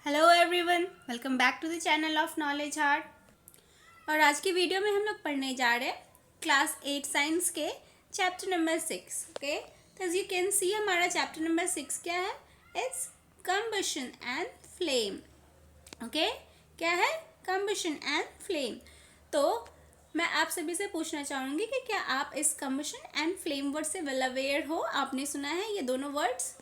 Hello everyone, welcome back to the channel of knowledge heart. और आज की video में हम लोग पढ़ने जा रहे हैं क्लास 8 साइंस के चैप्टर नंबर 6। ओके, तो एज यू कैन सी हमारा चैप्टर नंबर 6 क्या है? It's combustion and flame. Okay, क्या है? Combustion and flame. तो मैं आप सभी से पूछना चाहूँगी कि क्या आप इस कंबशन एंड फ्लेम वर्ड से वेल अवेयर हो? आपने सुना है ये दोनों वर्ड्स?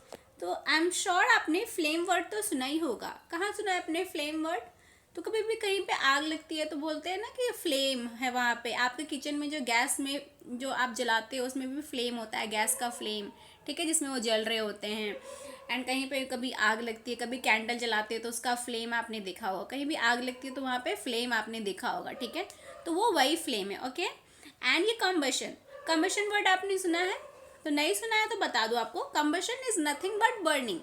तो आई एम श्योर आपने फ्लेम वर्ड तो सुना ही होगा। कहाँ सुना है आपने फ्लेम वर्ड? तो कभी भी कहीं पे आग लगती है तो बोलते हैं ना कि फ्लेम है वहाँ पे। आपके किचन में जो गैस में जो आप जलाते हो उसमें भी फ्लेम होता है, गैस का फ्लेम, ठीक है, जिसमें वो जल रहे होते हैं। एंड कहीं पे कभी आग लगती है, कभी कैंडल जलाते हैं तो उसका फ्लेम आपने देखा होगा। कहीं भी आग लगती है तो वहाँ पे फ्लेम आपने देखा होगा, ठीक है। तो वो वही फ्लेम है। ओके, एंड ये कंबशन, कंबशन वर्ड आपने सुना है? तो नहीं सुना है तो बता दूं आपको, combustion is nothing but burning.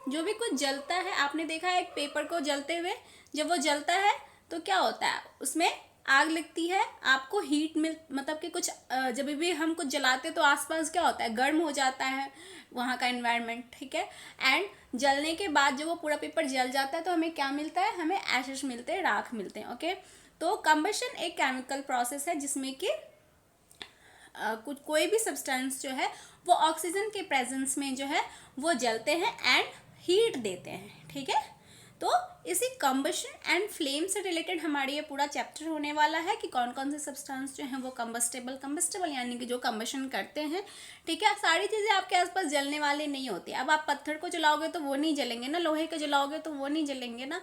जो भी कुछ जलता है, आपने देखा है एक पेपर को जलते हुए, जब वो जलता है तो क्या होता है, उसमें आग लगती है, आपको हीट मिल, मतलब कि कुछ जब भी हम कुछ जलाते तो आसपास क्या होता है, गर्म हो जाता है वहाँ का एनवायरनमेंट, ठीक है। एंड जलने के बाद जब वो पूरा पेपर जल जाता है तो हमें क्या मिलता है? हमें एशेस मिलते हैं, राख मिलते हैं। ओके, तो कंबशन एक केमिकल प्रोसेस है जिसमें कि कुछ कोई भी सब्सटेंस जो है वो ऑक्सीजन के प्रेजेंस में जो है वो जलते हैं एंड हीट देते हैं, ठीक है। तो इसी कंबशन एंड फ्लेम से रिलेटेड हमारी ये पूरा चैप्टर होने वाला है कि कौन कौन से सब्सटेंस जो हैं वो कंबस्टेबल यानी कि जो कंबशन करते हैं, ठीक है। सारी चीज़ें आपके आसपास जलने वाली नहीं होती। अब आप पत्थर को जलाओगे तो वो नहीं जलेंगे ना, लोहे को जलाओगे तो वो नहीं जलेंगे ना।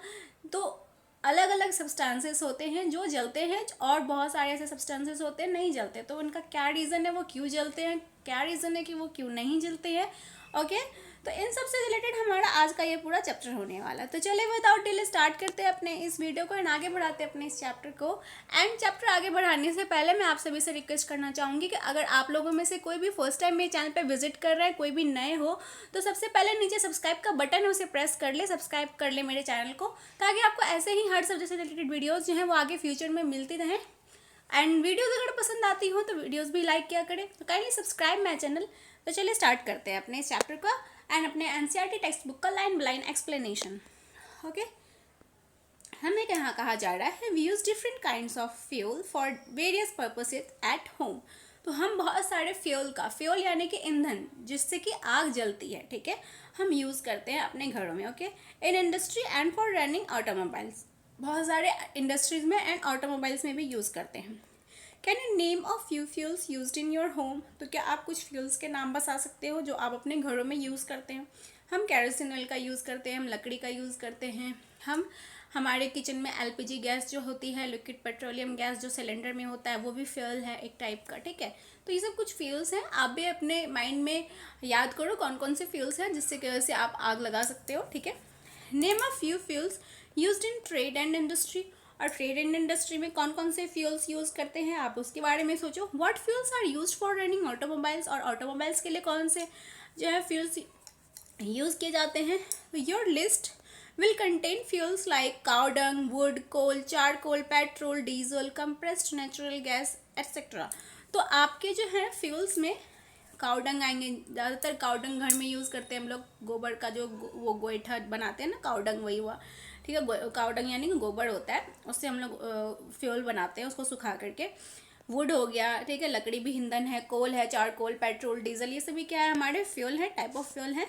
तो अलग अलग सब्सटेंसेस होते हैं जो जलते हैं और बहुत सारे ऐसे सब्सटेंसेस होते हैं नहीं जलते। तो उनका क्या रीज़न है, वो क्यों जलते हैं, क्या रीज़न है कि वो क्यों नहीं जलते हैं। ओके, तो इन सब से रिलेटेड हमारा आज का ये पूरा चैप्टर होने वाला है। तो चलिए विदाउट डिले स्टार्ट करते हैं अपने इस वीडियो को एंड आगे बढ़ाते हैं अपने इस चैप्टर को। एंड चैप्टर आगे बढ़ाने से पहले मैं आप सभी से रिक्वेस्ट करना चाहूँगी कि अगर आप लोगों में से कोई भी फर्स्ट टाइम मेरे चैनल पर विजिट कर रहा है, कोई भी नए हो, तो सबसे पहले नीचे सब्सक्राइब का बटन है उसे प्रेस कर ले, सब्सक्राइब कर ले मेरे चैनल को, ताकि आपको ऐसे ही हर सब्जेक्ट से रिलेटेड वीडियोज़ जो हैं वो आगे फ्यूचर में मिलती रहें। एंड वीडियोज़ अगर पसंद आती हो तो वीडियोज़ भी लाइक किया करें, तो काइंडली सब्सक्राइब माई चैनल। तो चलिए स्टार्ट करते हैं अपने इस चैप्टर का एंड अपने एनसीईआरटी टेक्स्ट बुक का line by line explanation. Okay, हमें यहाँ कहा जा रहा है we use different kinds of fuel for various purposes at home. तो हम बहुत सारे फ्यूल का, फ्यूल यानी कि ईंधन जिससे कि आग जलती है, ठीक है, हम यूज़ करते हैं अपने घरों में। Okay, in industry and for running automobiles, बहुत सारे इंडस्ट्रीज में एंड ऑटोमोबाइल्स में भी यूज़ करते हैं। Can you name of few fuels used in your home? तो क्या आप कुछ फ्यूल्स के नाम बता सकते हो जो आप अपने घरों में यूज़ करते हैं? हम कैरोसिन ऑयल का यूज़ करते हैं, हम लकड़ी का यूज़ करते हैं, हम हमारे किचन में एलपीजी गैस जो होती है, लिक्विड पेट्रोलियम गैस जो सिलेंडर में होता है, वो भी फ्यूल है एक टाइप का, ठीक है। तो ये सब कुछ फ्यूल्स हैं। आप भी अपने माइंड में याद करो कौन कौन से फ्यूल्स हैं जिससे की वजह से आप आग लगा सकते हो, ठीक है। Name of few fuels used in trade and industry. और ट्रेड एंड इंडस्ट्री में कौन कौन से फ्यूल्स यूज़ करते हैं आप उसके बारे में सोचो। What fuels are used for running automobiles, और ऑटोमोबाइल्स के लिए कौन से जो है फ्यूल्स यूज़ किए जाते हैं। Your list will contain fuels like cow dung, wood, coal, charcoal, petrol, diesel, compressed natural gas etcetera. तो आपके जो है फ्यूल्स में काउडंग आएंगे। ज़्यादातर काउडंग घर में यूज़ करते हैं हम लोग, गोबर का जो वो गोईठा बनाते हैं ना, काउडंग वही हुआ, ठीक है। काउडंग यानी कि गोबर होता है, उससे हम लोग फ्यूल बनाते हैं उसको सुखा करके। वुड हो गया, ठीक है, लकड़ी भी ईंधन है, कोल है, चारकोल, पेट्रोल, डीजल, ये सभी क्या है, हमारे फ्यूल है, टाइप ऑफ फ्यूल है।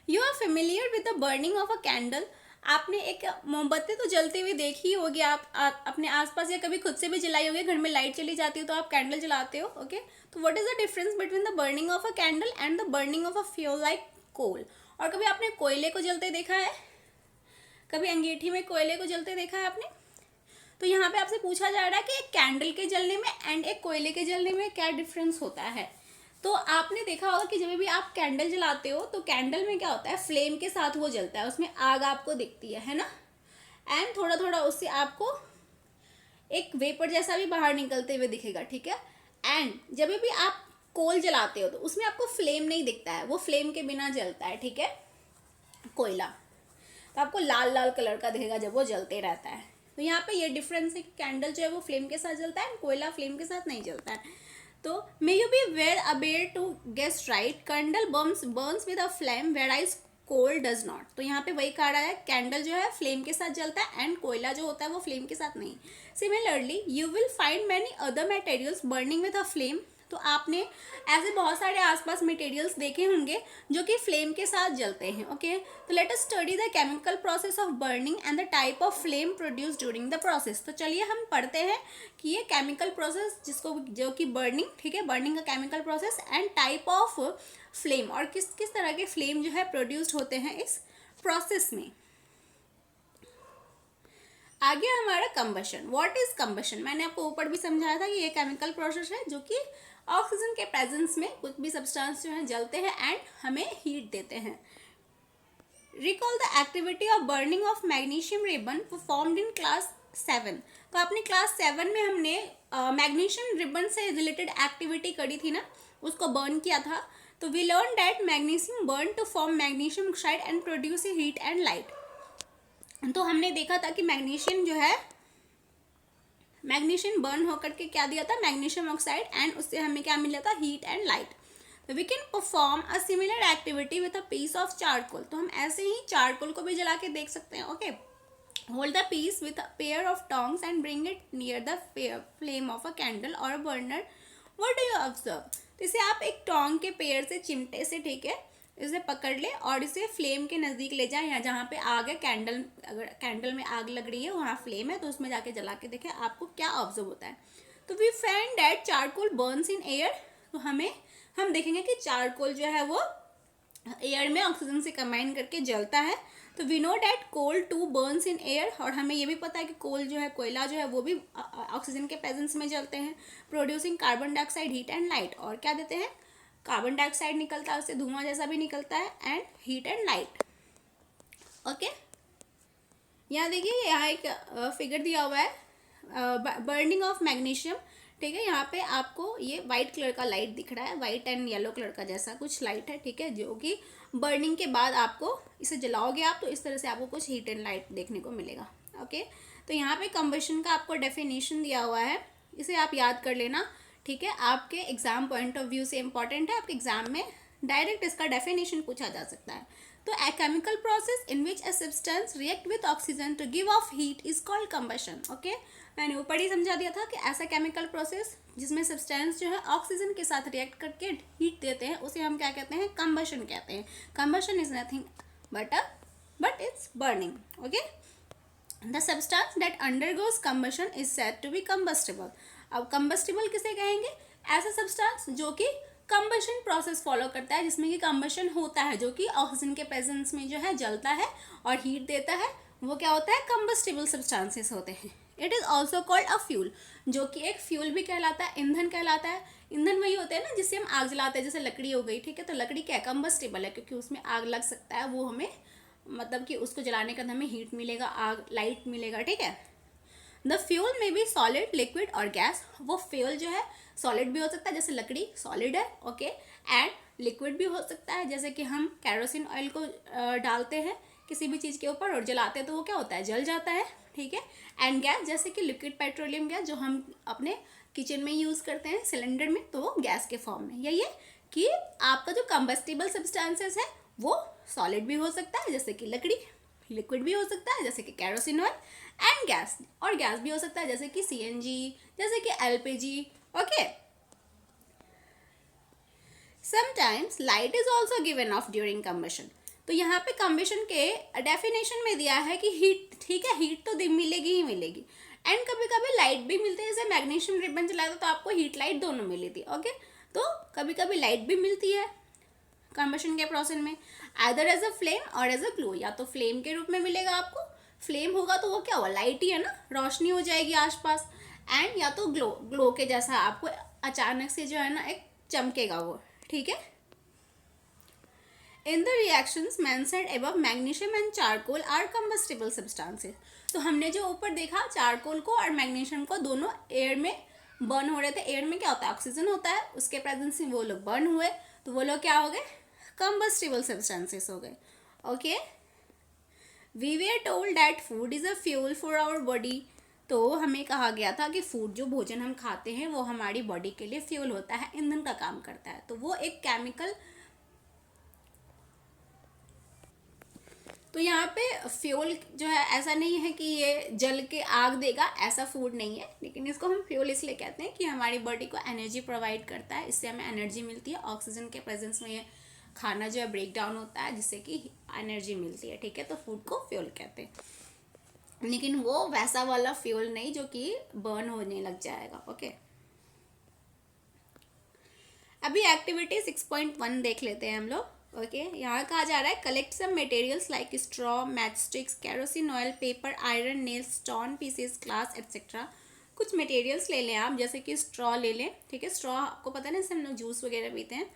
You are familiar with the burning of a candle. आपने एक मोमबत्ती तो जलती हुई देखी होगी, आप अपने आसपास या कभी खुद से भी जलाई होगी। घर में लाइट चली जाती है तो आप कैंडल जलाते हो। ओके, तो what is the difference between the burning of a candle and the burning of a fuel like coal? और कभी आपने कोयले को जलते देखा है? कभी अंगीठी में कोयले को जलते देखा है आपने? तो यहाँ पे आपसे पूछा जा रहा है कि एक कैंडल के जलने में एंड एक कोयले के जलने में क्या डिफरेंस होता है। तो आपने देखा होगा कि जब भी आप कैंडल जलाते हो तो कैंडल में क्या होता है, फ्लेम के साथ वो जलता है, उसमें आग आपको दिखती है ना। एंड थोड़ा थोड़ा उससे आपको एक वेपर जैसा भी बाहर निकलते हुए दिखेगा, ठीक है। एंड जब भी आप कोल जलाते हो तो उसमें आपको फ्लेम नहीं दिखता है, वो फ्लेम के बिना जलता है, ठीक है, कोयला। तो आपको लाल लाल कलर का दिखेगा जब वो जलते रहता है। तो यहाँ पे ये डिफरेंस है कि कैंडल जो है वो फ्लेम के साथ जलता है, कोयला फ्लेम के साथ नहीं जलता है। तो may you be well aware to guess right, candle burns with a flame whereas coal does not. तो यहाँ पे वही कहा रहा है, कैंडल जो है फ्लेम के साथ जलता है एंड कोयला जो होता है वो फ्लेम के साथ नहीं। Similarly you will find many other materials burning with a flame. तो आपने ऐसे बहुत सारे आसपास मटेरियल्स देखे होंगे जो कि फ्लेम के साथ जलते हैं। ओके, तो let us study the chemical process of burning and the type of flame produce during the process. तो चलिए हम पढ़ते हैं कि ये केमिकल प्रोसेस जिसको जो कि बर्निंग, ठीक है, बर्निंग का chemical process and type of flame, और किस किस तरह के फ्लेम जो है प्रोड्यूस्ड होते हैं इस प्रोसेस में। आगे हमारा कंबशन। What is combustion? मैंने आपको ऊपर भी समझाया था कि ये केमिकल प्रोसेस है जो कि ऑक्सीजन के प्रेजेंस में कुछ भी सब्सटेंस जो है जलते हैं एंड हमें हीट देते हैं। Recall the activity of burning of magnesium ribbon performed in class 7। तो अपने क्लास 7 में हमने मैग्नीशियम रिबन से रिलेटेड एक्टिविटी करी थी ना, उसको बर्न किया था। तो we learn that magnesium burn to form magnesium oxide and produce heat and light. तो हमने देखा था कि मैग्नीशियम जो है, मैग्नीशियम बर्न होकर के क्या दिया था, मैग्नीशियम ऑक्साइड, एंड उससे हमें क्या मिला था, हीट एंड लाइट। तो we can perform a similar activity with a piece of charcoal. तो हम ऐसे ही चारकोल को भी जला के देख सकते हैं। Okay, hold the piece with a pair of tongs and bring it near the flame of a candle और a burner. What do you observe? तो इसे आप एक टोंग के पेयर से, चिमटे से, ठीक है, इसे पकड़ ले और इसे फ्लेम के नज़दीक ले जाए, या जहाँ पे आग है, कैंडल, अगर कैंडल में आग लग रही है वहाँ फ्लेम है तो उसमें जाके जला के देखें आपको क्या ऑब्जर्व होता है। तो we find that charcoal burns in air. तो हम देखेंगे कि चारकोल जो है वो एयर में ऑक्सीजन से कंबाइन करके जलता है। तो we know that coal too burns in air, और हमें ये भी पता है कि कोल जो है, कोयला जो है, वो भी ऑक्सीजन के प्रेजेंस में जलते हैं, producing carbon dioxide, heat and light. और क्या देते हैं, कार्बन डाइऑक्साइड निकलता है, उससे धुआं जैसा भी निकलता है, and heat and light. Okay, यहाँ देखिए, यहाँ एक फिगर दिया हुआ है, बर्निंग ऑफ मैग्नीशियम, ठीक है। यहाँ पे आपको ये वाइट कलर का लाइट दिख रहा है, वाइट एंड येलो कलर का जैसा कुछ लाइट है, ठीक है, जो कि बर्निंग के बाद आपको इसे जलाओगे आप तो इस तरह से आपको कुछ हीट एंड लाइट देखने को मिलेगा। ओके, तो यहाँ पे कंबशन का आपको डेफिनेशन दिया हुआ है, इसे आप याद कर लेना, ठीक है। आपके एग्जाम पॉइंट ऑफ व्यू से इंपॉर्टेंट है, आपके एग्जाम में डायरेक्ट इसका डेफिनेशन पूछा जा सकता है। तो a chemical process in which a substance react with oxygen to give off heat is called combustion. Okay, मैंने ऊपर ही समझा दिया था कि ऐसा केमिकल प्रोसेस जिसमें सब्सटेंस जो है ऑक्सीजन के साथ रिएक्ट करके हीट देते हैं उसे हम क्या कहते हैं, कंबशन कहते हैं। Combustion is nothing but it's burning. Okay, the substance that undergoes combustion is said to be combustible. अब कंबस्टिबल किसे कहेंगे, ऐसा सब्सटेंस जो कि कंबशन प्रोसेस फॉलो करता है, जिसमें कि कंबशन होता है, जो कि ऑक्सीजन के प्रेजेंस में जो है जलता है और हीट देता है, वो क्या होता है, कंबस्टिबल सब्सटेंसेस होते हैं। It is also called a fuel, जो कि एक फ्यूल भी कहलाता है, ईंधन कहलाता है। ईंधन वही होते हैं ना जिससे हम आग जलाते हैं, जैसे लकड़ी हो गई, ठीक है। तो लकड़ी क्या कंबस्टिबल है क्योंकि उसमें आग लग सकता है, वो हमें मतलब कि उसको जलाने का हमें हीट मिलेगा, आग, लाइट मिलेगा, ठीक है। द फ्यूल में बी सॉलिड, लिक्विड और गैस। वो फ्यूल जो है सॉलिड भी हो सकता है, जैसे लकड़ी सॉलिड है, ओके, एंड लिक्विड भी हो सकता है, जैसे कि हम कैरोसिन ऑयल को डालते हैं किसी भी चीज़ के ऊपर और जलाते हैं तो वो क्या होता है, जल जाता है, ठीक है। एंड गैस, जैसे कि लिक्विड पेट्रोलियम गैस जो हम अपने किचन में यूज़ करते हैं सिलेंडर में, तो वो गैस के फॉर्म में। यही है कि आपका जो कंबस्टिबल सब्सटेंसेस है वो सॉलिड भी हो सकता है, जैसे कि लकड़ी, लिक्विड भी हो सकता है जैसे कि कैरोसिन ऑयल, एंड गैस, और गैस भी हो सकता है जैसे कि सीएनजी, जैसे कि LPG. Okay, sometimes light is also given of during combustion. तो यहाँ पे कंबशन के डेफिनेशन में दिया है कि हीट, ठीक है, हीट तो मिलेगी ही मिलेगी, एंड कभी कभी लाइट भी मिलती है। जैसे मैग्नीशियम रिबन जलाया था तो आपको हीट लाइट दोनों मिली थी। ओके, तो कभी कभी लाइट भी मिलती है कंबशन के प्रोसेस में, आइदर एज अ फ्लेम और एज अ ग्लो। या तो फ्लेम के रूप में मिलेगा आपको, फ्लेम होगा तो वो क्या हुआ, लाइट ही है ना, रोशनी हो जाएगी आसपास, एंड या तो ग्लो, ग्लो के जैसा आपको अचानक से जो है ना एक चमकेगा वो, ठीक है। In the reactions mentioned above, magnesium and charcoal are combustible substances. तो हमने जो ऊपर देखा चारकोल को और मैग्नीशियम को दोनों एयर में बर्न हो रहे थे। एयर में क्या होता है, ऑक्सीजन होता है, उसके प्रेजेंस में वो लोग बर्न हुए तो वो लोग क्या हो गए, कंबस्टिबल सब्सटेंसेस हो गए। Okay, we were told that food is a fuel for our body. तो हमें कहा गया था कि फूड, जो भोजन हम खाते हैं वो हमारी बॉडी के लिए फ्यूल होता है, ईंधन का काम करता है। तो वो एक केमिकल तो यहाँ पे फ्यूल जो है ऐसा नहीं है कि ये जल के आग देगा, ऐसा फूड नहीं है, लेकिन इसको हम फ्यूल इसलिए कहते हैं कि हमारी बॉडी को एनर्जी प्रोवाइड करता है, इससे हमें एनर्जी मिलती है। ऑक्सीजन के प्रेजेंस में ये खाना जो है ब्रेक डाउन होता है जिससे कि एनर्जी मिलती है, ठीक है। तो फूड को फ्यूल कहते हैं, लेकिन वो वैसा वाला फ्यूल नहीं जो कि बर्न होने लग जाएगा, ओके। अभी एक्टिविटी 6.1 देख लेते हैं हम लोग, ओके। यहाँ कहा जा रहा है collect some materials like straw, match sticks, kerosene oil, paper, iron nails, stone pieces, glass etcetera. कुछ मटेरियल्स ले लें आप, जैसे कि स्ट्रॉ ले लें, ठीक है। स्ट्रॉ आपको पता है ना, इससे हम लोग जूस वगैरह पीते हैं।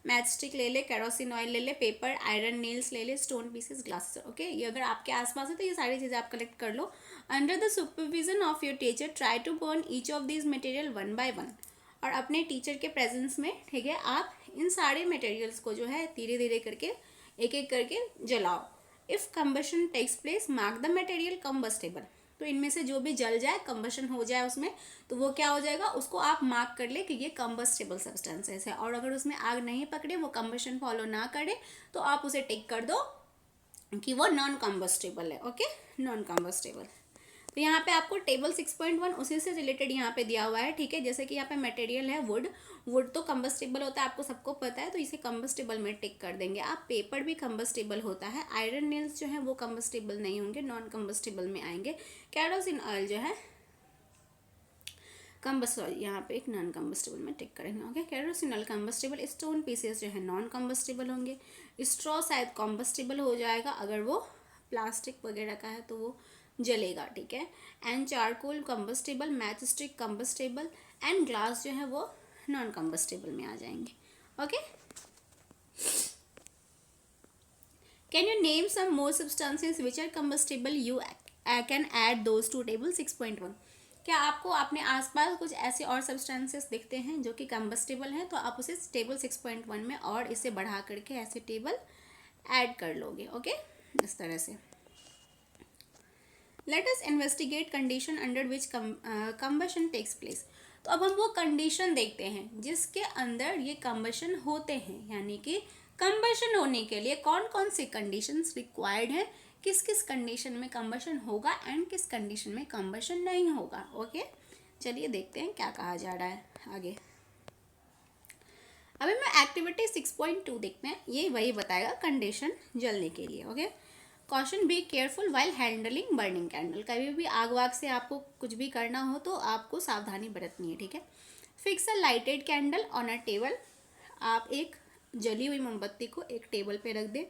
मैच स्टिक ले ले, केरोसिन ऑयल ले ले, पेपर, आयरन नेल्स ले ले, स्टोन पीसेस, ग्लास, ओके। ये अगर आपके आसपास है तो ये सारी चीज़ें आप कलेक्ट कर लो। Under the supervision of your teacher try to burn each of this material one by one. और अपने टीचर के प्रेजेंस में, ठीक है, आप इन सारे मटेरियल्स को जो है धीरे धीरे करके एक एक करके जलाओ। If combustion takes place mark the material combustible. तो इनमें से जो भी जल जाए, कंबशन हो जाए उसमें, तो वो क्या हो जाएगा, उसको आप मार्क कर ले कि ये कम्बस्टेबल सब्सटेंसेस है। और अगर उसमें आग नहीं पकड़े, वो कंबशन फॉलो ना करे, तो आप उसे टिक कर दो कि वो नॉन कम्बस्टेबल है, ओके, नॉन कम्बस्टेबल। तो यहाँ पे आपको टेबल 6.1 उसी से रिलेटेड यहाँ पे दिया हुआ है, ठीक है। जैसे कि यहाँ पे मटेरियल है वुड, वुड तो कंबस्टेबल होता है, आपको सबको पता है, तो इसे कंबस्टेबल में टिक कर देंगे आप। पेपर भी कंबस्टेबल होता है। आयरन नेल्स जो है वो कंबस्टेबल नहीं होंगे, नॉन कंबस्टेबल में आएंगे। केरोसिन ऑयल जो है कंबस्टेबल, यहाँ पे एक नॉन कंबस्टेबल में टिक करेंगे, okay. Kerosene oil combustible. Stone pieces जो है नॉन कंबस्टेबल होंगे। स्ट्रॉ शायद कंबस्टेबल हो जाएगा, अगर वो प्लास्टिक वगैरह का है तो वो जलेगा, ठीक है। And charcoal combustible, match stick combustible, and glass जो है वो नॉन कंबस्टेबल में आ जाएंगे, okay. Can you name some more substances which are combustible, you can add those to table 6.1। क्या आपको अपने आसपास कुछ ऐसे और सब्सटेंसेस दिखते हैं जो कि कंबस्टेबल हैं, तो आप उसे टेबल 6.1 में और इसे बढ़ा करके ऐसे टेबल ऐड कर लोगे, ओके, इस तरह से। Let us investigate condition under which combustion takes place. तो अब हम वो कंडीशन देखते हैं जिसके अंदर ये कंबशन होते हैं, यानी कि कंबशन होने के लिए कौन कौन सी कंडीशंस रिक्वायर्ड हैं, किस किस कंडीशन में कंबशन होगा एंड किस कंडीशन में कंबशन नहीं होगा, ओके। चलिए देखते हैं क्या कहा जा रहा है आगे। अभी मैं एक्टिविटी 6.2 देखते हैं, ये वही बताएगा कंडीशन जलने के लिए, okay. Caution be careful while handling burning candle. कभी भी आग वाग से आपको कुछ भी करना हो तो आपको सावधानी बरतनी है, ठीक है। Fix a lighted candle on a table. आप एक जली हुई मोमबत्ती को एक टेबल पे रख दें।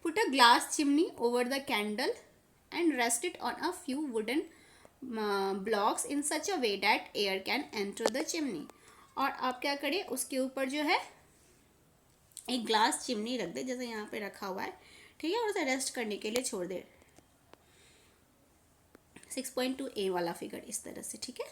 Put a glass chimney over the candle and rest it on a few wooden blocks in such a way that air can enter the chimney. और आप क्या करें, उसके ऊपर जो है एक ग्लास चिमनी रख दे, जैसे यहाँ पे रखा हुआ है, ठीक है, और उसे रेस्ट करने के लिए छोड़ दे। 6.2A वाला फिगर इस तरह से, ठीक है।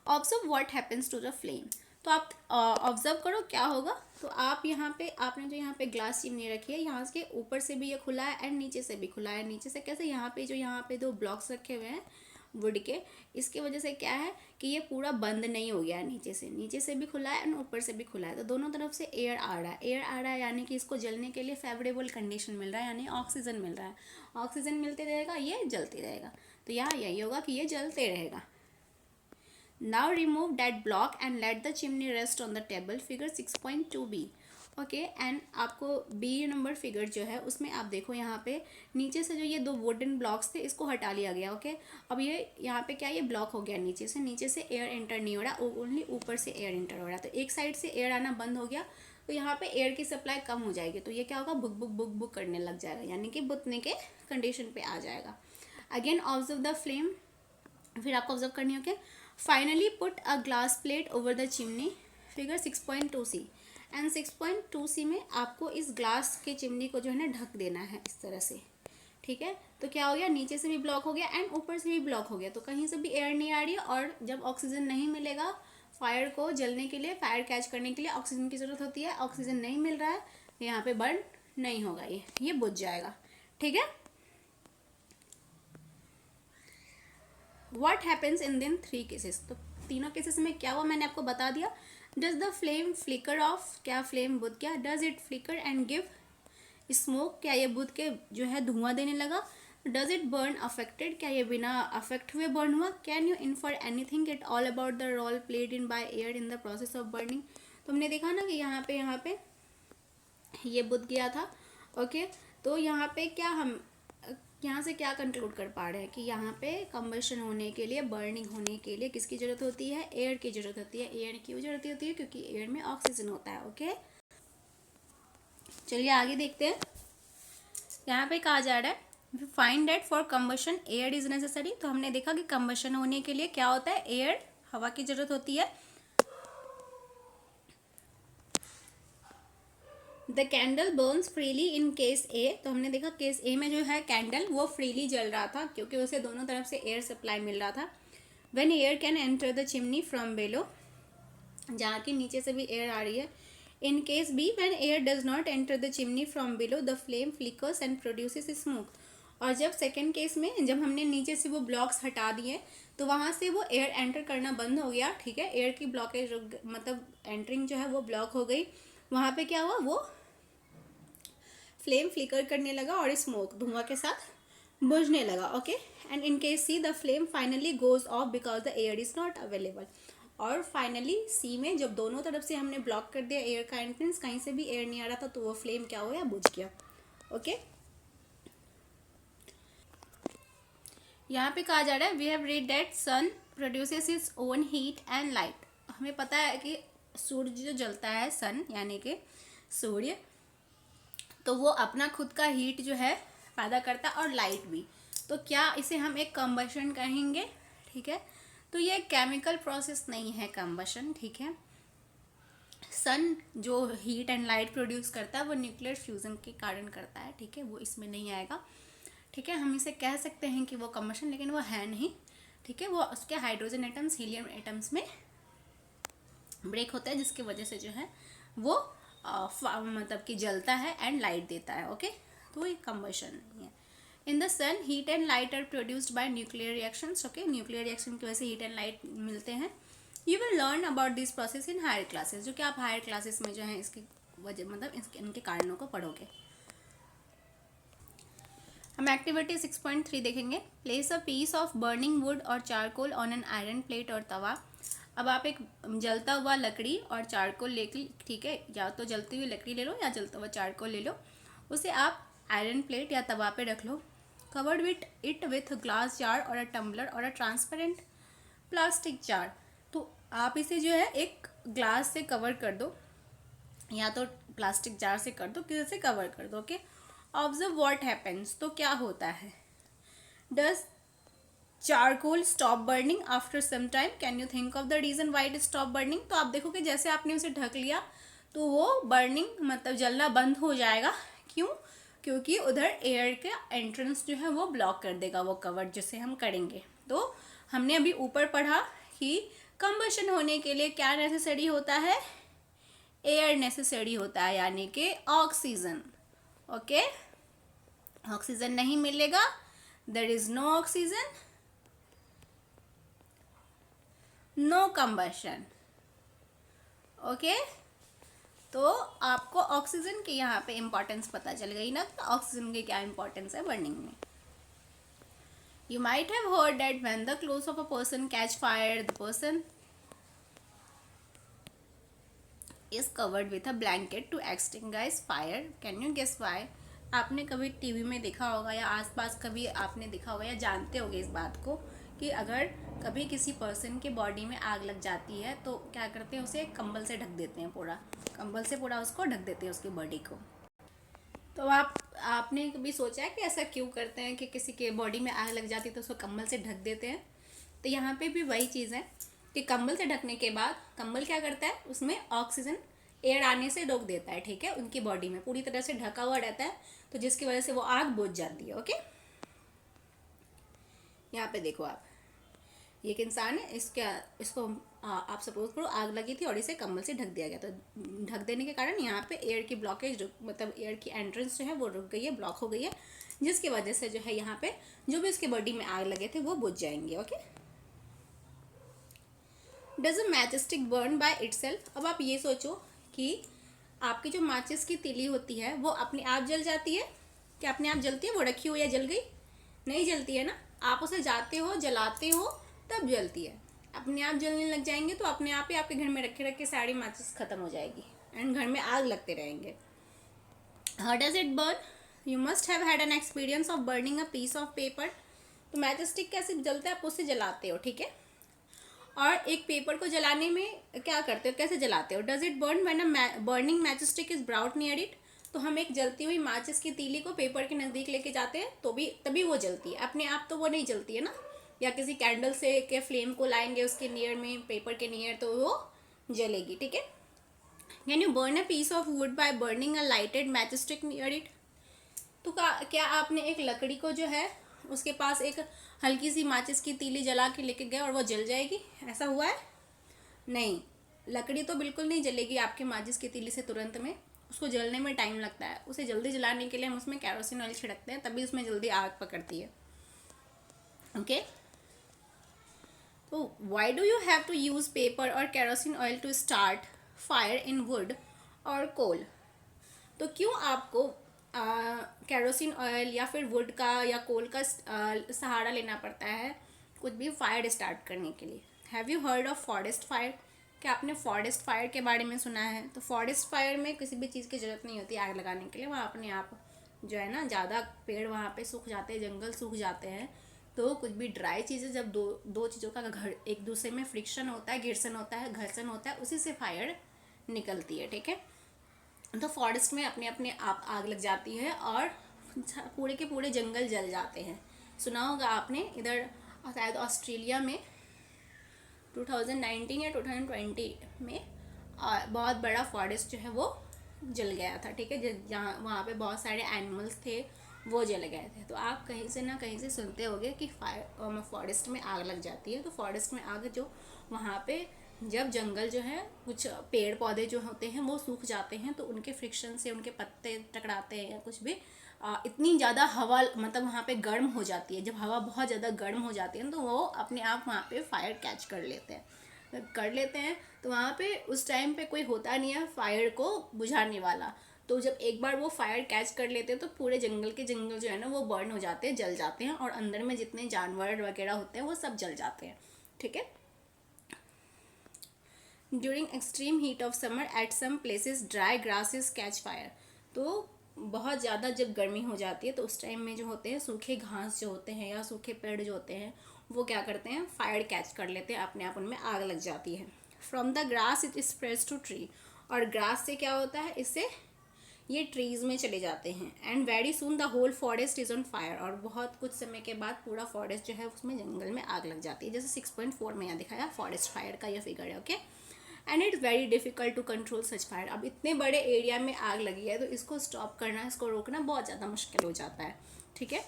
Observe what happens to the flame. तो आप ऑब्जर्व करो क्या होगा। तो आप यहाँ पे, आपने जो यहाँ पे ग्लास चिमनी रखी है, यहाँ से ऊपर से भी ये खुला है एंड नीचे से भी खुला है। नीचे से कैसे, यहाँ पे जो यहाँ पे दो ब्लॉक्स रखे हुए हैं वुड के, इसके वजह से क्या है कि ये पूरा बंद नहीं हो गया है। नीचे से भी खुला है एंड ऊपर से भी खुला है, तो दोनों तरफ से एयर आ रहा है, यानी कि इसको जलने के लिए फेवरेबल कंडीशन मिल रहा है, यानी ऑक्सीजन मिल रहा है। ऑक्सीजन मिलते रहेगा, ये जलते रहेगा, तो यहाँ यही होगा कि ये जलते रहेगा। Now remove that block and let the chimney rest on the table, figure 6.2b, okay. And आपको बी नंबर फिगर जो है उसमें आप देखो, यहाँ पे नीचे से जो ये दो वुडन ब्लॉक्स थे इसको हटा लिया गया, ओके। अब ये यहाँ पे क्या, ये ब्लॉक हो गया नीचे से एयर एंटर नहीं हो रहा, ओनली ऊपर से एयर एंटर हो रहा। तो एक साइड से एयर आना बंद हो गया, तो यहाँ पे एयर की सप्लाई कम हो जाएगी, तो ये क्या होगा, बुक बुक बुक बुक करने लग जाएगा, यानी कि बुतने के कंडीशन पे आ जाएगा। अगेन ऑब्जर्व द फ्लेम, फिर आपको ऑब्जर्व करनी होगी। Finally put a glass plate over the chimney, figure 6.2c। And 6.2c में आपको इस ग्लास के चिमनी को जो है ना ढक देना है इस तरह से, ठीक है। तो क्या हो गया, नीचे से भी ब्लॉक हो गया एंड ऊपर से भी ब्लॉक हो गया, तो कहीं से भी एयर नहीं आ रही है। और जब ऑक्सीजन नहीं मिलेगा फायर को जलने के लिए, फायर कैच करने के लिए ऑक्सीजन की ज़रूरत होती है, ऑक्सीजन नहीं मिल रहा है, यहाँ पे बर्न नहीं होगा, ये बुझ जाएगा, ठीक है। What happens in then 3 cases. तो तीनों केसेस में क्या हुआ मैंने आपको बता दिया। Does the flame flicker off, क्या फ्लेम बुझ गया, does it flicker and give smoke, क्या ये बुझ के जो है धुआं देने लगा? डज इट बर्न अफेक्टेड, क्या ये बिना अफेक्ट हुए बर्न हुआ? Can you infer anything at all about the role played in by air in the process of burning? तो हमने देखा ना कि यहाँ पे ये बुझ गया था। ओके, तो यहाँ पे क्या हम यहाँ से क्या कंक्लूड कर पा रहे हैं कि यहाँ पे कंबशन होने के लिए, बर्निंग होने के लिए किसकी ज़रूरत होती है? एयर की ज़रूरत होती है। एयर क्यों ज़रूरत होती है? क्योंकि एयर में ऑक्सीजन होता है। ओके, चलिए आगे देखते हैं। यहाँ पे कहा जा रहा है find that for combustion air is necessary. तो हमने देखा कि कंबशन होने के लिए क्या होता है? एयर, हवा की ज़रूरत होती है। The candle burns freely in case A. तो हमने देखा केस ए में जो है कैंडल वो फ्रीली जल रहा था क्योंकि उसे दोनों तरफ से एयर सप्लाई मिल रहा था। When air can enter the chimney from below, जहाँ की नीचे से भी एयर आ रही है। In case B, when air does not enter the chimney from below the flame flickers and produces smoke. और जब सेकेंड केस में, जब हमने नीचे से वो ब्लॉक्स हटा दिए तो वहाँ से वो एयर एंटर करना बंद हो गया। ठीक है, एयर की ब्लॉकेज मतलब एंटरिंग जो है वो ब्लॉक हो गई। वहाँ पे क्या हुआ? वो फ्लेम फ्लिकर करने लगा और स्मोक धुआं के साथ बुझने लगा। Okay, and in case see the flame finally goes off because the air is not available. और फाइनली सी में जब दोनों तरफ से हमने ब्लॉक कर दिया एयर का एंट्रेंस, कहीं से भी एयर नहीं आ रहा था, तो वो फ्लेम क्या हो गया? बुझ गया। ओके, यहाँ पे कहा जा रहा है we have read that sun produces its own heat and light. हमें पता है कि सूर्य जो जलता है, सन यानी कि सूर्य, तो वो अपना खुद का हीट जो है पैदा करता है और लाइट भी। तो क्या इसे हम एक कंबशन कहेंगे? ठीक है, तो ये केमिकल प्रोसेस नहीं है कंबशन। ठीक है, सन जो हीट एंड लाइट प्रोड्यूस करता है वो न्यूक्लियर फ्यूजन के कारण करता है। ठीक है, वो इसमें नहीं आएगा। ठीक है, हम इसे कह सकते हैं कि वो कंबशन, लेकिन वो है नहीं। ठीक है, वो उसके हाइड्रोजन एटम्स हीलियम एटम्स में ब्रेक होता है, जिसकी वजह से जो है वो मतलब कि जलता है एंड लाइट देता है। ओके, तो ये कंबशन नहीं है। In the sun heat and light are produced by nuclear reactions. Okay, nuclear reaction की वजह से हीट एंड लाइट मिलते हैं। You will learn about this process in higher classes, जो कि आप हायर क्लासेस में जो है इसकी वजह मतलब इनके कारणों को पढ़ोगे। हम एक्टिविटी 6.3 देखेंगे। Place a piece of burning wood और charcoal on an iron plate और तवा। अब आप एक जलता हुआ लकड़ी और चारकोल लेके, ठीक है, या तो जलती हुई लकड़ी ले लो या जलता हुआ चारकोल ले लो, उसे आप आयरन प्लेट या तवा पे रख लो। कवर्ड विथ ग्लास जार और अ टम्बलर और अ ट्रांसपेरेंट प्लास्टिक जार। तो आप इसे जो है एक ग्लास से कवर कर दो या तो प्लास्टिक जार से कर दो, किसी से कवर कर दो। Okay, observe what happens. तो क्या होता है? Does charcoal stop burning after some time? Can you think of the reason why it stop burning? तो आप देखो कि जैसे आपने उसे ढक लिया तो वो बर्निंग मतलब जलना बंद हो जाएगा। क्यों? क्योंकि उधर एयर का एंट्रेंस जो है वो ब्लॉक कर देगा वो कवर जिसे हम करेंगे। तो हमने अभी ऊपर पढ़ा कि कंबशन होने के लिए क्या नेसेसरी होता है? एयर नेसेसरी होता है, यानी कि ऑक्सीजन। ओके, ऑक्सीजन नहीं मिलेगा, there is no oxygen, no combustion. Okay, तो आपको ऑक्सीजन की यहाँ पे इंपॉर्टेंस पता चल गई ना, तो ऑक्सीजन की क्या इंपॉर्टेंस है बर्निंग में। You might have heard that when the clothes of a person catch fire, the person is covered with a blanket to extinguish fire. Can you guess why? आपने कभी टीवी में देखा होगा या आसपास कभी आपने देखा होगा या जानते होगे इस बात को कि अगर कभी किसी पर्सन के बॉडी में आग लग जाती है तो क्या करते हैं? उसे कंबल से ढक देते हैं, पूरा कंबल से पूरा उसको ढक देते हैं, उसकी बॉडी को। तो आपने कभी सोचा है कि ऐसा क्यों करते हैं कि किसी के बॉडी में आग लग जाती है तो उसको कंबल से ढक देते हैं? तो यहाँ पे भी वही चीज़ है कि कंबल से ढकने के बाद कंबल क्या करता है? उसमें ऑक्सीजन एयर आने से रोक देता है। ठीक है, उनकी बॉडी में पूरी तरह से ढका हुआ रहता है, तो जिसकी वजह से वो आग बुझ जाती है। ओके, यहाँ पे देखो आप, ये एक इंसान है, इसको आप सपोज करो आग लगी थी और इसे कंबल से ढक दिया गया, तो ढक देने के कारण यहाँ पे एयर की ब्लॉकेज मतलब एयर की एंट्रेंस जो है वो रुक गई है, ब्लॉक हो गई है, जिसकी वजह से जो है यहाँ पे जो भी उसके बॉडी में आग लगे थे वो बुझ जाएंगे। Okay, does a match stick burn by itself? अब आप ये सोचो कि आपकी जो माचिस की तीली होती है वो अपने आप जल जाती है? क्या अपने आप जलती है? वो रखी हो या जल गई? नहीं जलती है ना, आप उसे जाते हो जलाते हो तब जलती है। अपने आप जलने लग जाएंगे तो अपने आप ही आपके घर में रखे रखे सारी माचिस खत्म हो जाएगी एंड घर में आग लगते रहेंगे। How does it burn? You must have had an experience of burning a piece of paper. तो मैच स्टिक कैसे जलता है? आप उसे जलाते हो, ठीक है। और एक पेपर को जलाने में क्या करते हो, कैसे जलाते हो? Does it burn when a burning match stick is brought near it? तो हम एक जलती हुई माचिस की तीली को पेपर के नज़दीक लेके जाते हैं तो भी तभी वो जलती है, अपने आप तो वो नहीं जलती है ना। या किसी कैंडल से के फ्लेम को लाएंगे उसके नियर में, पेपर के नियर, तो वो जलेगी, ठीक है। Can you burn a piece of wood by burning a lighted match stick near it? तो क्या आपने एक लकड़ी को जो है उसके पास एक हल्की सी माचिस की तीली जला के लेके गए और वो जल जाएगी? ऐसा हुआ है? नहीं, लकड़ी तो बिल्कुल नहीं जलेगी आपके माचिस की तीली से तुरंत में। उसको जलने में टाइम लगता है। उसे जल्दी जलाने के लिए हम उसमें केरोसिन ऑयल छिड़कते हैं, तभी उसमें जल्दी आग पकड़ती है। ओके, तो why do you have to use paper और kerosene oil to start fire in wood और कोल? तो क्यों आपको केरोसिन ऑयल या फिर वुड का या कोल का सहारा लेना पड़ता है कुछ भी फायर स्टार्ट करने के लिए? Have you heard of forest fire? क्या आपने फॉरेस्ट फायर के बारे में सुना है? तो फॉरेस्ट फायर में किसी भी चीज़ की ज़रूरत नहीं होती आग लगाने के लिए। वहाँ अपने आप जो है ना, ज़्यादा पेड़ वहाँ पे सूख जाते हैं, जंगल सूख जाते हैं, तो कुछ भी ड्राई चीज़ें, जब दो चीज़ों का घर एक दूसरे में फ्रिक्शन होता है, घर्षण होता है, उसी से फायर निकलती है, ठीक है। तो फॉरेस्ट में अपने अपने आप आग लग जाती है और पूरे के पूरे जंगल जल जाते हैं। सुना होगा आपने, इधर शायद ऑस्ट्रेलिया में 2019 या 2020 में बहुत बड़ा फॉरेस्ट जो है वो जल गया था, ठीक है। जहाँ वहाँ पे बहुत सारे एनिमल्स थे वो जल गए थे। तो आप कहीं से ना कहीं से सुनते होंगे कि फॉरेस्ट में आग लग जाती है। तो फॉरेस्ट में आग जो वहाँ पे जब जंगल जो है, कुछ पेड़ पौधे जो होते हैं वो सूख जाते हैं, तो उनके फ्रिक्शन से उनके पत्ते टकराते हैं या कुछ भी, इतनी ज़्यादा हवा मतलब वहाँ पे गर्म हो जाती है। जब हवा बहुत ज़्यादा गर्म हो जाती है तो वो अपने आप वहाँ पे फायर कैच कर लेते हैं। तो वहाँ पे उस टाइम पे कोई होता नहीं है फायर को बुझाने वाला। तो जब एक बार वो फायर कैच कर लेते हैं तो पूरे जंगल जो है ना वो बर्न हो जाते हैं, जल जाते हैं, और अंदर में जितने जानवर वगैरह होते हैं वो सब जल जाते हैं, ठीक है। During extreme heat of summer at some places dry grasses catch fire. तो बहुत ज़्यादा जब गर्मी हो जाती है तो उस टाइम में जो होते हैं सूखे घास जो होते हैं या सूखे पेड़ जो होते हैं वो क्या करते हैं, फायर कैच कर लेते हैं, अपने आप उनमें आग लग जाती है। From the grass it spreads to tree. और ग्रास से क्या होता है, इससे ये ट्रीज़ में चले जाते हैं। And very soon the whole forest is on fire. और बहुत कुछ समय के बाद पूरा फॉरेस्ट जो है उसमें जंगल में आग लग जाती है। जैसे 6.4 में यहाँ दिखाया फॉरेस्ट फायर का यह फिगर है, okay. And it's very difficult to control such fire. अब इतने बड़े एरिया में आग लगी है तो इसको स्टॉप करना, इसको रोकना बहुत ज़्यादा मुश्किल हो जाता है, ठीक है।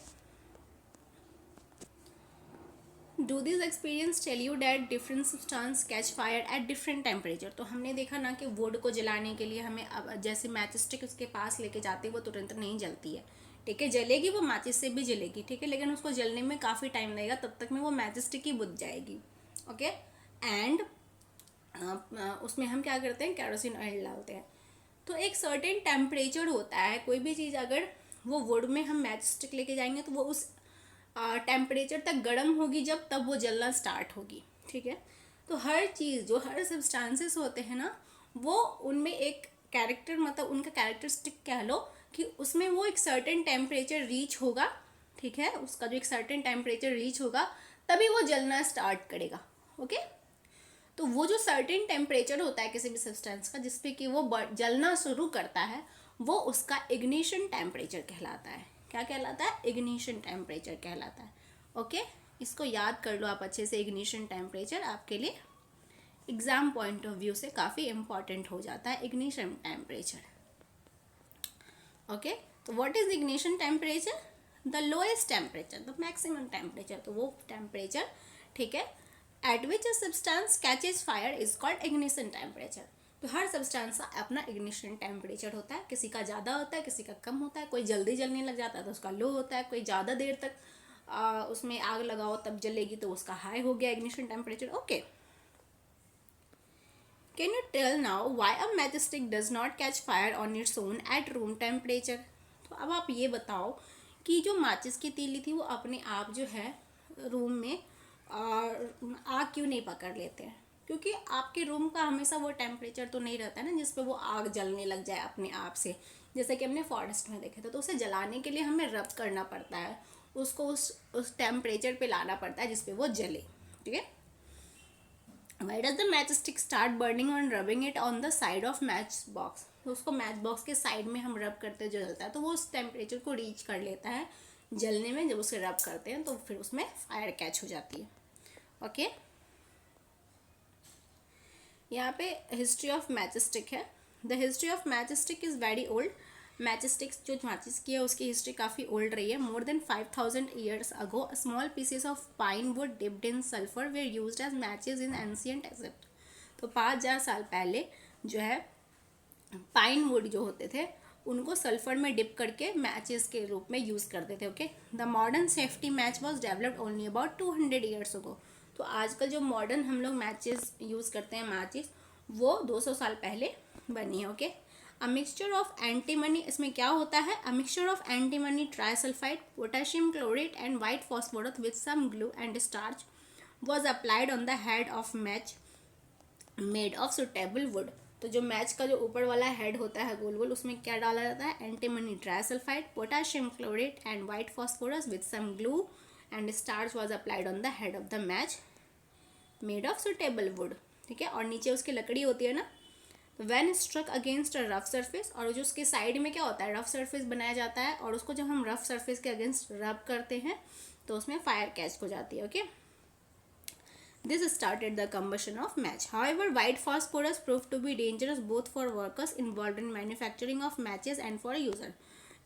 Do this experience tell you that different substance catch fire at different temperature? तो हमने देखा ना कि वुड को जलाने के लिए हमें अब जैसे मैच स्टिक उसके पास लेके जाते वो तुरंत नहीं जलती है, ठीक है। जलेगी, वो माचिस से भी जलेगी, ठीक है, लेकिन उसको जलने में काफ़ी टाइम लगेगा, तब तक में वो मैच स्टिक ही बुझ जाएगी, ओके। एंड उसमें हम क्या करते हैं, केरोसिन ऑयल डालते हैं। तो एक सर्टेन टेम्परेचर होता है, कोई भी चीज़ अगर वो वुड में हम मैच स्टिक लेके जाएंगे तो वो उस टेम्परेचर तक गर्म होगी जब तब वो जलना स्टार्ट होगी, ठीक है। तो हर चीज़ जो हर सब्सटेंसेस होते हैं ना वो उनमें एक कैरेक्टर, मतलब उनका कैरेक्टरिस्टिक कह लो कि उसमें वो एक सर्टेन टेम्परेचर रीच होगा, ठीक है। उसका जो एक सर्टेन टेम्परेचर रीच होगा तभी वो जलना स्टार्ट करेगा, ओके। तो वो जो सर्टेन टेम्परेचर होता है किसी भी सब्सटेंस का जिस पे कि वो जलना शुरू करता है वो उसका इग्निशन टेम्परेचर कहलाता है। क्या कहलाता है? इग्निशन टेम्परेचर कहलाता है, ओके। इसको याद कर लो आप अच्छे से। इग्निशन टेम्परेचर आपके लिए एग्जाम पॉइंट ऑफ व्यू से काफ़ी इंपॉर्टेंट हो जाता है, इग्निशन टेम्परेचर, ओके। तो what is ignition temperature? The lowest temperature, the maximum temperature. तो वो टेम्परेचर, ठीक है, eight which a substance catches fire is called ignition temperature. तो हर सब्सटेंस का अपना इग्निशन टेम्परेचर होता है, किसी का ज़्यादा होता है, किसी का कम होता है। कोई जल्दी जलने लग जाता है तो उसका लो होता है, कोई ज़्यादा देर तक उसमें आग लगाओ तब जलेगी तो उसका हाई हो गया ignition temperature, okay. Can you tell now why a match stick does not catch fire on its own at room temperature. तो अब आप ये बताओ कि जो माचिस की तीली थी वो अपने आप जो है रूम में आग क्यों नहीं पकड़ लेते हैं? क्योंकि आपके रूम का हमेशा वो टेम्परेचर तो नहीं रहता है ना जिस पे वो आग जलने लग जाए अपने आप से। जैसे कि हमने फॉरेस्ट में देखे थे, तो उसे जलाने के लिए हमें रब करना पड़ता है, उसको उस टेम्परेचर पे लाना पड़ता है जिसपे वो जले। ठीक है। Why does the matchstick start burning on rubbing it on the side of match box? तो उसको मैच बॉक्स के साइड में हम रब करते जो जलता है तो वो उस टेम्परेचर को रीच कर लेता है जलने में। जब उसे रब करते हैं तो फिर उसमें फायर कैच हो जाती है। ओके, यहाँ पे हिस्ट्री ऑफ मैच स्टिक है। The history of match stick is very old. Match sticks जो माचिस की है उसकी हिस्ट्री काफ़ी ओल्ड रही है। More than 5000 years ago small pieces of pine wood dipped in sulphur were used as matches in ancient Egypt. तो 5000 साल पहले जो है पाइन वुड जो होते थे उनको सल्फर में डिप करके मैचेस के रूप में यूज़ करते थे। Okay, the modern safety match was developed only about 200 years ago. तो आजकल जो मॉडर्न हम लोग मैचेस यूज़ करते हैं मैचेस वो 200 साल पहले बनी है। Okay, a mixture of antimony, इसमें क्या होता है? A mixture of antimony trisulphide potassium chlorate and white phosphorus with some glue and starch was applied on the head of match made of suitable wood. तो जो match का जो ऊपर वाला हेड होता है गोल गोल, उसमें क्या डाला जाता है? Antimony trisulphide potassium chlorate and white phosphorus with some glue and starch was applied on the head of the match made of suitable wood. ठीक है, और नीचे उसकी लकड़ी होती है ना, तो when struck against a rough surface, और जो उसके साइड में क्या होता है? रफ सरफेस बनाया जाता है, और उसको जब हम रफ सरफेस के अगेंस्ट रब करते हैं तो उसमें फायर कैच हो जाती है। Okay, this started the combustion of match. However, white phosphorus proved to be dangerous both for workers involved in manufacturing of matches and for user.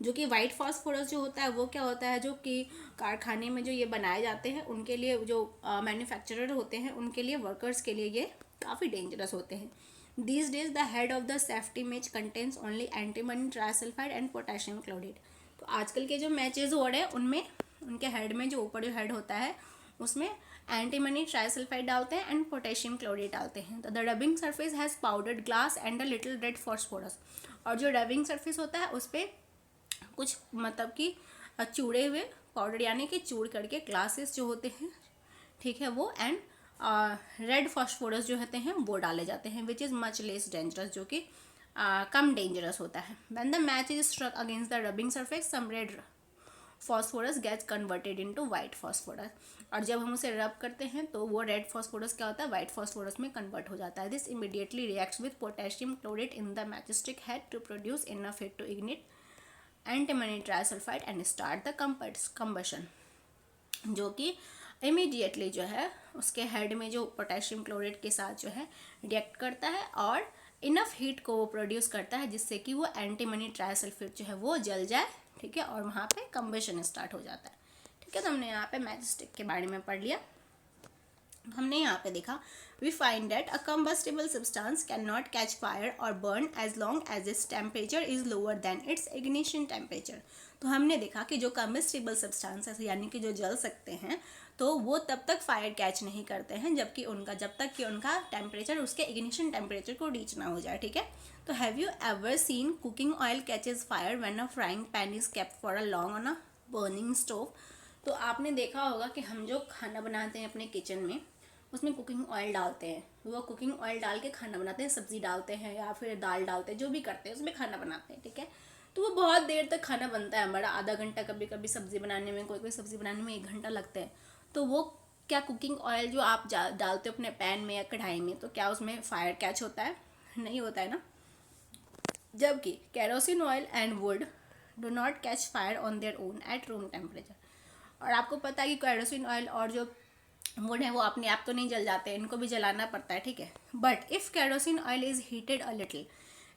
जो कि वाइट फॉस्फोरस जो होता है वो क्या होता है? जो कि कारखाने में जो ये बनाए जाते हैं उनके लिए, जो मैन्युफैक्चरर होते हैं उनके लिए, वर्कर्स के लिए ये काफ़ी डेंजरस होते हैं। These days the head of the safety match contains only antimony trisulfide and potassium chloride. तो आजकल के जो मैचेस हो रहे हैं उनमें उनके हेड में जो ऊपर जो हेड होता है उसमें एंटीमनी ट्राइसल्फाइड डालते हैं एंड पोटेशियम क्लोराइड डालते हैं। तो the rubbing surface has powdered glass and a little red phosphorus. और जो रबिंग सरफेस होता है उस पर कुछ मतलब कि चूड़े हुए पाउडर यानी कि चूड़ करके ग्लासेस जो होते हैं, ठीक है, वो एंड रेड फॉस्फोरस जो होते हैं वो डाले जाते हैं, which is much less dangerous, जो कि कम डेंजरस होता है। When the match is struck against the rubbing surface some red phosphorus gets converted into white phosphorus. और जब हम उसे रब करते हैं तो वो रेड फॉस्फोरस क्या होता है? वाइट फॉस्फोरस में कन्वर्ट हो जाता है। This immediately reacts with potassium chlorate in the matchstick head to produce enough heat to ignite antimony trisulphide and start the combustion. जो कि इमीडिएटली जो है उसके हेड में जो पोटेशियम क्लोरेट के साथ जो है रिएक्ट करता है और इनफ हीट को वो प्रोड्यूस करता है जिससे कि वो एंटीमनी ट्राइसल्फेट जो है वो जल जाए। ठीक है, और वहाँ पे कंबशन स्टार्ट हो जाता है। ठीक है, तो हमने यहाँ पे मैचस्टिक के बारे में पढ़ लिया। हमने यहाँ पे देखा we find that a combustible substance can not catch fire और burn as long as its temperature is lower than its ignition temperature. तो हमने देखा कि जो कंबस्टिबल सब्सटेंसेस यानी कि जो जल सकते हैं तो वो तब तक फायर कैच नहीं करते हैं जब तक कि उनका टेम्परेचर उसके इग्निशन टेम्परेचर को रीच ना हो जाए। ठीक है, तो have you ever seen cooking oil catches fire when a frying pan is kept for a long on a burning stove. तो आपने देखा होगा कि हम जो खाना बनाते हैं अपने किचन में उसमें कुकिंग ऑयल डालते हैं, वो कुकिंग ऑयल डाल के खाना बनाते हैं, सब्जी डालते हैं या फिर दाल डालते हैं, जो भी करते हैं उसमें खाना बनाते हैं। ठीक है, तो वो बहुत देर तक खाना बनता है हमारा, आधा घंटा, कभी कभी सब्जी बनाने में, कोई सब्जी बनाने में 1 घंटा लगता है। तो वो क्या कुकिंग ऑयल जो आप डालते हो अपने पैन में या कढ़ाई में, तो क्या उसमें फायर कैच होता है? नहीं होता है ना। जबकि kerosene oil and would do not catch fire on their own at room temperature. और आपको पता है कि कैरोसिन ऑयल और जो वुड है वो अपने आप तो नहीं जल जाते, इनको भी जलाना पड़ता है। ठीक है, but if kerosene oil is heated a little,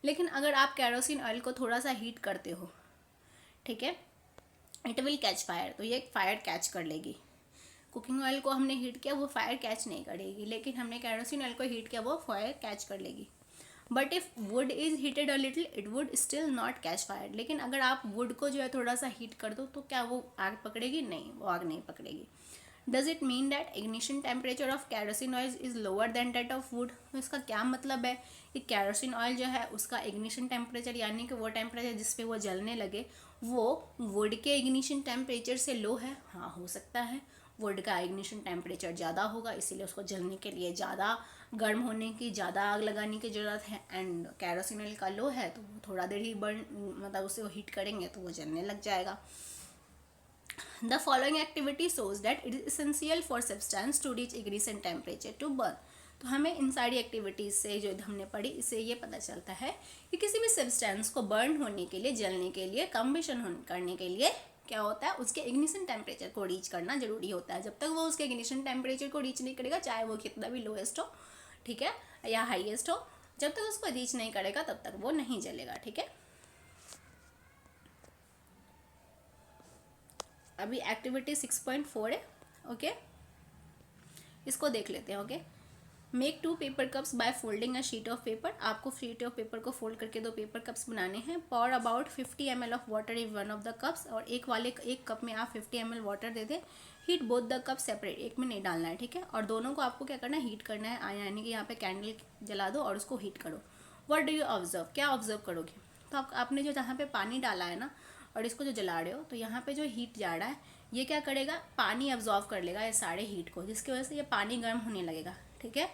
लेकिन अगर आप कैरोसिन ऑयल को थोड़ा सा हीट करते हो, ठीक है, इट विल कैच फायर, तो ये फायर कैच कर लेगी। कुकिंग ऑयल को हमने हीट किया, वो फायर कैच नहीं करेगी, लेकिन हमने कैरोसिन ऑयल को हीट किया, वो फायर कैच कर लेगी। But if would is heated a little it would still not catch fire. लेकिन अगर आप वुड को जो है थोड़ा सा हीट कर दो तो क्या वो आग पकड़ेगी? नहीं, वो आग नहीं पकड़ेगी। Does it mean that ignition temperature of kerosene oil is lower than that of wood? तो इसका क्या मतलब है कि कैरोसिन ऑयल जो है उसका इग्निशन टेम्परेचर यानी कि वो टेम्परेचर जिस पे वो जलने लगे वो वुड के इग्निशन टेम्परेचर से लो है? हाँ, हो सकता है। वुड का इग्निशन टेम्परेचर ज़्यादा होगा, इसीलिए उसको जलने के लिए ज़्यादा गर्म होने की, ज़्यादा आग लगाने की ज़रूरत है। एंड कैरोसिन ऑयल का लो है तो वो थोड़ा देर ही बर्न, मतलब उसे हीट करेंगे तो वो जलने लग जाएगा। The following activity shows that it is essential for substance to reach ignition temperature to burn. तो हमें इन सारी एक्टिविटीज़ से जो हमने पढ़ी इससे ये पता चलता है कि किसी भी सब्सटेंस को बर्न होने के लिए, जलने के लिए, कम्बशन करने के लिए क्या होता है, उसके इग्निशन टेम्परेचर को रीच करना जरूरी होता है। जब तक वो उसके इग्निशन टेम्परेचर को रीच नहीं करेगा, चाहे वो कितना भी लोएस्ट हो, ठीक है, या हाईएस्ट हो, जब तक उसको रीच नहीं करेगा तब तक वो नहीं जलेगा। ठीक है, अभी एक्टिविटी 6.4 है। ओके, इसको देख लेते हैं। Okay, make 2 paper cups by folding a sheet of paper. आपको शीट ऑफ पेपर को फोल्ड करके 2 पेपर कप्स बनाने हैं। Pour about 50 ml of water in one of the cups, और एक कप में आप 50 ml वाटर दे दें। Heat both the cup separate, एक में नहीं डालना है। ठीक है, और दोनों को आपको क्या करना है, हीट करना है, यानी कि यहाँ पे कैंडल जला दो और उसको हीट करो। What do you observe? क्या ऑब्जर्व करोगे? तो आपने जो जहाँ पे पानी डाला है ना और इसको जो जला रहे हो, तो यहाँ पे जो हीट जा रहा है ये क्या करेगा, पानी अब्जॉर्व कर लेगा ये सारे हीट को, जिसकी वजह से ये पानी गर्म होने लगेगा। ठीक है,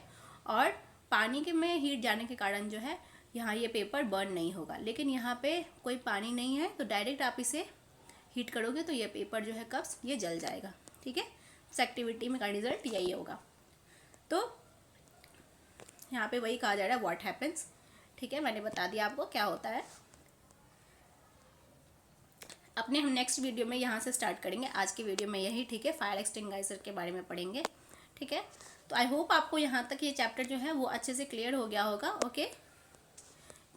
और पानी के में हीट जाने के कारण जो है यहाँ ये पेपर बर्न नहीं होगा। लेकिन यहाँ पे कोई पानी नहीं है तो डायरेक्ट आप इसे हीट करोगे तो ये पेपर जो है कप्स ये जल जाएगा। ठीक है, इस एक्टिविटी में का रिजल्ट यही होगा। तो यहाँ पे वही कहा जा रहा है व्हाट हैपन्स। ठीक है, मैंने बता दिया आपको क्या होता है। अपने हम नेक्स्ट वीडियो में यहाँ से स्टार्ट करेंगे। आज की वीडियो में यही, ठीक है, फायर एक्सटिंग्विशर के बारे में पढ़ेंगे। ठीक है, तो आई होप आपको यहाँ तक ये चैप्टर जो है वो अच्छे से क्लियर हो गया होगा। ओके,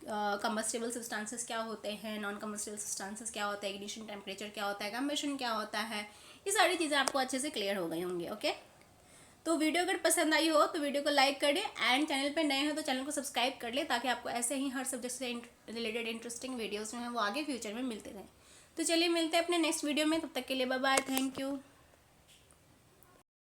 कंबस्टेबल सब्सटेंसेस क्या होते हैं, नॉन कंबस्टेबल सब्सटेंसेस क्या होता है, इग्निशन टेम्परेचर क्या होता है, कम्बशन क्या होता है, ये सारी चीज़ें आपको अच्छे से क्लियर हो गई होंगी। ओके, तो वीडियो अगर पसंद आई हो तो वीडियो को लाइक कर दें, एंड चैनल पे नए हो तो चैनल को सब्सक्राइब कर ले, ताकि आपको ऐसे ही हर सब्जेक्ट से रिलेटेड इंटरेस्टिंग वीडियोस जो हैं वो आगे फ्यूचर में मिलते रहें। तो चलिए मिलते हैं अपने नेक्स्ट वीडियो में, तब तक के लिए बाय बाय, थैंक यू।